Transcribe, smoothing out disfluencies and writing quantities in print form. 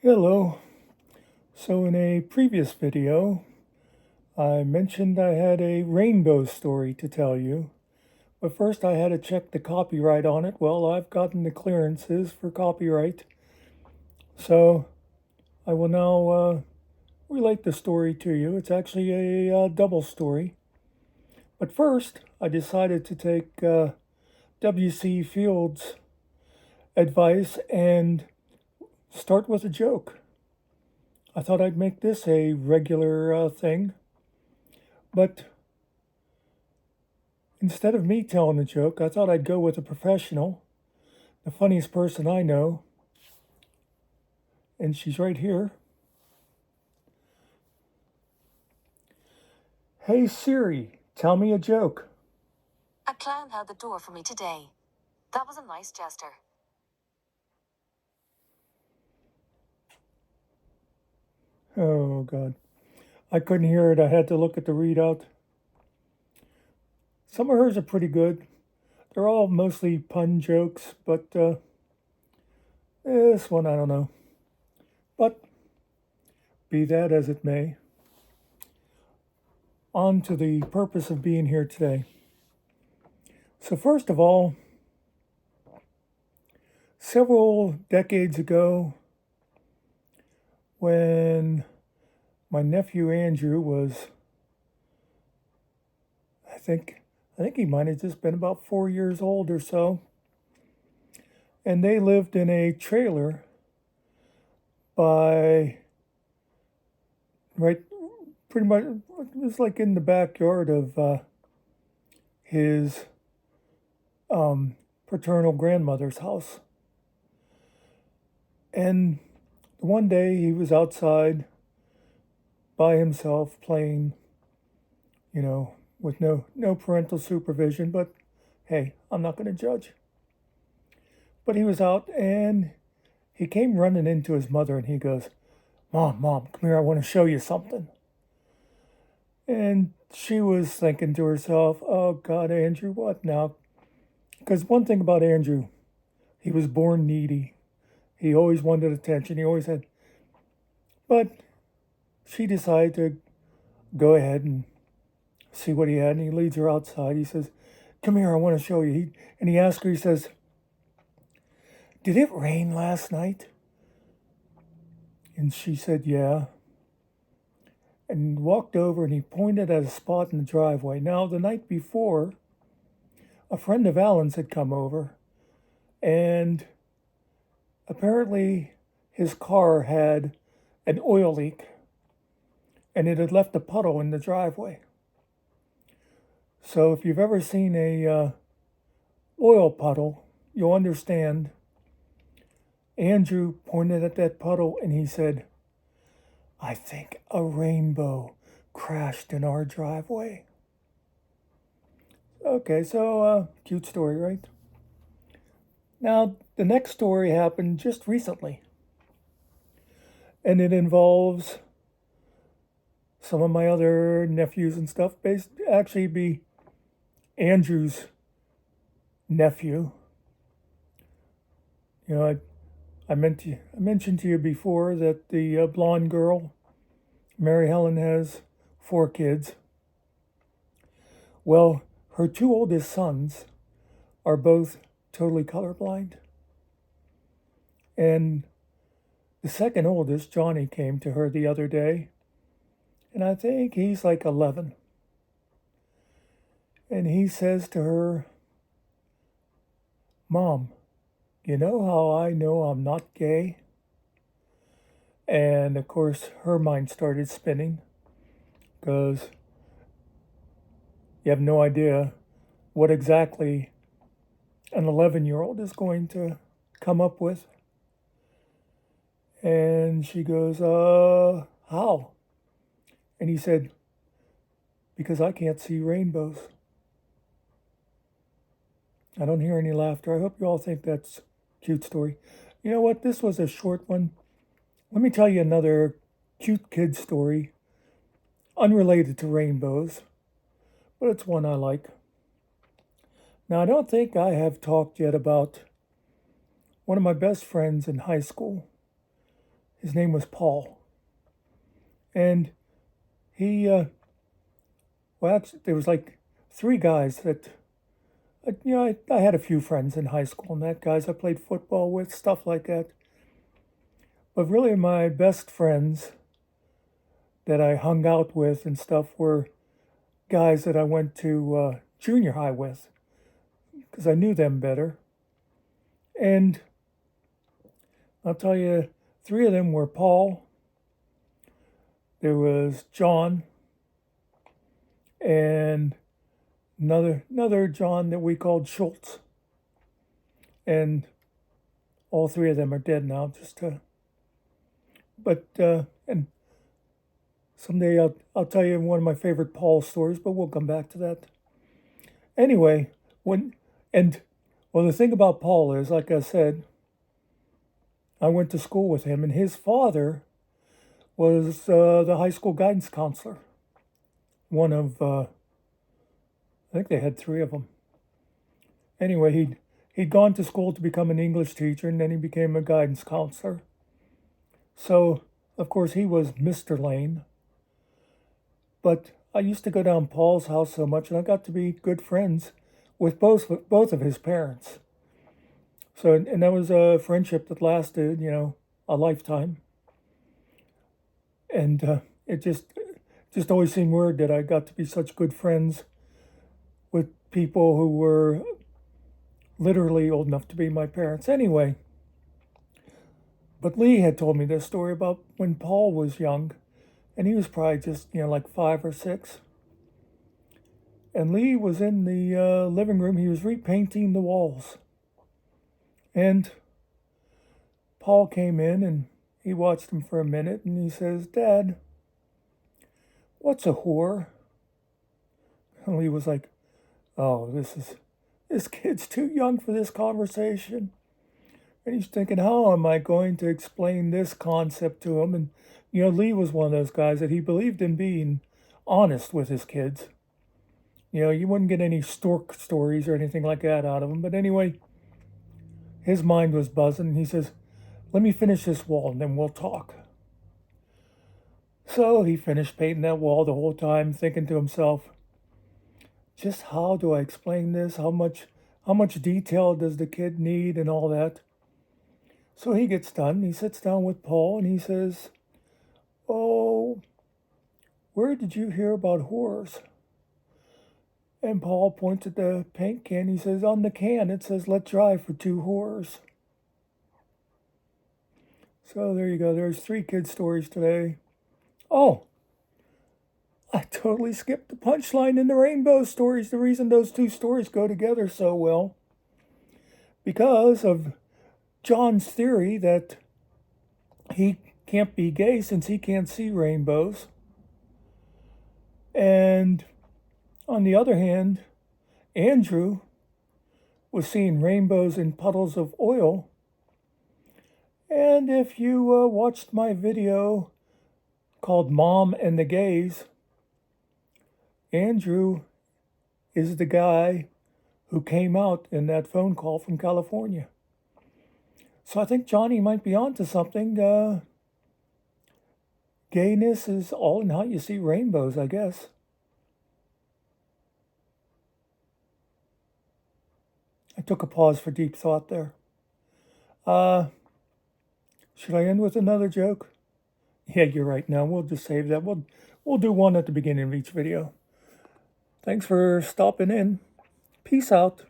Hello. So in a previous video, I mentioned I had a rainbow story to tell you, but first I had to check the copyright on it. Well, I've gotten the clearances for copyright, so I will now relate the story to you. It's actually a double story. But first, I decided to take W.C. Fields' advice and start with a joke. I thought I'd make this a regular thing, but instead of me telling a joke, I thought I'd go with a professional, the funniest person I know, and she's right here. Hey Siri, tell me a joke. A clown held the door for me today. That was a nice gesture. Oh God, I couldn't hear it. I had to look at the readout. Some of hers are pretty good. They're all mostly pun jokes, but this one I don't know. But be that as it may, on to the purpose of being here today. So first of all, several decades ago, when my nephew Andrew was, I think he might have just been about 4 years old or so, and they lived in a trailer by right, pretty much it was like in the backyard of his paternal grandmother's house. And one day he was outside by himself playing, with no parental supervision. But hey, I'm not going to judge. But he was out and he came running into his mother and he goes, Mom, come here, I want to show you something. And she was thinking to herself, oh God, Andrew, what now? Because one thing about Andrew, he was born needy. He always wanted attention. He always had. But she decided to go ahead and see what he had. And he leads her outside. He says, come here, I want to show you. And he asks her, he says, did it rain last night? And she said, yeah. And walked over and he pointed at a spot in the driveway. Now, the night before, a friend of Alan's had come over, and apparently his car had an oil leak, and it had left a puddle in the driveway. So if you've ever seen a oil puddle, you'll understand. Andrew pointed at that puddle and he said, I think a rainbow crashed in our driveway. Okay, so cute story, right? Now, the next story happened just recently, and it involves some of my other nephews and stuff. Actually, be Andrew's nephew. I mentioned to you before that the blonde girl, Mary Helen, has 4 kids. Well, her 2 oldest sons are both totally colorblind. And the second oldest, Johnny, came to her the other day, and I think he's like 11. And he says to her, Mom, you know how I know I'm not gay? And of course, her mind started spinning because you have no idea what exactly an 11-year-old is going to come up with. And she goes, how? And he said, because I can't see rainbows. I don't hear any laughter. I hope you all think that's a cute story. You know what? This was a short one. Let me tell you another cute kid story, unrelated to rainbows, but it's one I like. Now, I don't think I have talked yet about one of my best friends in high school. His name was Paul. And he, well, actually, there was like three guys that, I had a few friends in high school and that guys I played football with, stuff like that. But really, my best friends that I hung out with and stuff were guys that I went to junior high with because I knew them better. And I'll tell you, three of them were Paul, there was John, and another John that we called Schultz. And all three of them are dead now. And someday I'll tell you one of my favorite Paul stories, but we'll come back to that. Anyway, the thing about Paul is, like I said, I went to school with him, and his father was the high school guidance counselor. One of, I think they had three of them. Anyway, he'd gone to school to become an English teacher, and then he became a guidance counselor. So, of course, he was Mr. Lane. But I used to go down Paul's house so much, and I got to be good friends with both of his parents. So, and that was a friendship that lasted, a lifetime. And it just always seemed weird that I got to be such good friends with people who were literally old enough to be my parents. Anyway, but Lee had told me this story about when Paul was young, and he was probably just, like 5 or 6. And Lee was in the living room. He was repainting the walls. And Paul came in and he watched him for a minute and he says, "Dad, what's a whore?" And Lee was like, "Oh, this kid's too young for this conversation." And he's thinking, how am I going to explain this concept to him? And, Lee was one of those guys that he believed in being honest with his kids. You wouldn't get any stork stories or anything like that out of him. But anyway, his mind was buzzing. And he says, "Let me finish this wall and then we'll talk." So he finished painting that wall the whole time, thinking to himself, just how do I explain this? How much detail does the kid need and all that? So he gets done. He sits down with Paul and he says, "Oh, where did you hear about whores?" And Paul points at the paint can. He says, "On the can, it says, 'Let drive for 2 whores.'" So there you go. There's 3 kid stories today. Oh, I totally skipped the punchline in the rainbow stories. The reason those 2 stories go together so well, because of John's theory that he can't be gay since he can't see rainbows. And on the other hand, Andrew was seeing rainbows in puddles of oil. And if you watched my video called Mom and the Gays, Andrew is the guy who came out in that phone call from California. So I think Johnny might be onto something. Gayness is all in how you see rainbows, I guess. I took a pause for deep thought there. Should I end with another joke? Yeah, you're right. Now we'll just save that. We'll do one at the beginning of each video. Thanks for stopping in. Peace out.